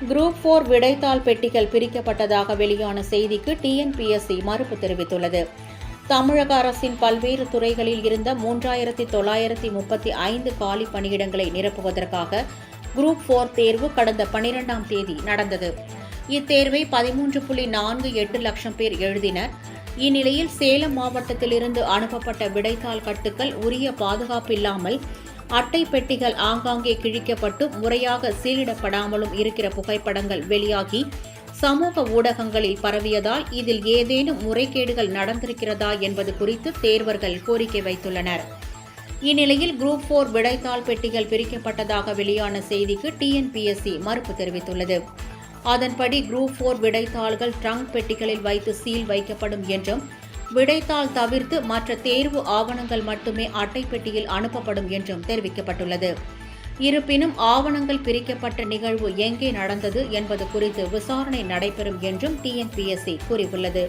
Group 4 விடைத்தாள் பெட்டிகள் பிரிக்கப்பட்டதாக வெளியான செய்திக்கு டிஎன்பிஎஸ்சி மறுப்பு தெரிவித்துள்ளது. தமிழக அரசின் பல்வேறு துறைகளில் இருந்த 3935 காலி பணியிடங்களை நிரப்புவதற்காக குரூப் 4 தேர்வு கடந்த 12ஆம் தேதி நடந்தது. இத்தேர்வை 13.48 லட்சம் பேர் எழுதினர். இந்நிலையில் சேலம் மாவட்டத்திலிருந்து அனுப்பப்பட்ட விடைத்தாள் கட்டுகள் உரிய பாதுகாப்பில்லாமல் அட்டை பெட்டிகள் ஆங்காங்கே கிழிக்கப்பட்டு முறையாக சீலிடப்படாமலும் இருக்கிற புகைப்படங்கள் வெளியாகி சமூக ஊடகங்களில் பரவியதால் இதில் ஏதேனும் முறைகேடுகள் நடந்திருக்கிறதா என்பது குறித்து தேர்வர்கள் கோரிக்கை வைத்துள்ளனர். இந்நிலையில் குரூப் 4 விடைத்தாள் பெட்டிகள் பிரிக்கப்பட்டதாக வெளியான செய்திக்கு டிஎன்பிஎஸ்சி மறுப்பு தெரிவித்துள்ளது. அதன்படி குரூப் 4 விடைத்தாள்கள் ட்ரங்க் பெட்டிகளில் வைத்து சீல் வைக்கப்படும் என்றும் விடைத்தாள் தவிர்த்து மற்ற தேர்வு ஆவணங்கள் மட்டுமே அட்டை பெட்டியில் அனுப்பப்படும் என்றும் தெரிவிக்கப்பட்டுள்ளது. இருப்பினும் ஆவணங்கள் பிரிக்கப்பட்ட நிகழ்வு எங்கே நடந்தது என்பது குறித்து விசாரணை நடைபெறும் என்றும் டிஎன்பிஎஸ்சி கூறியுள்ளது.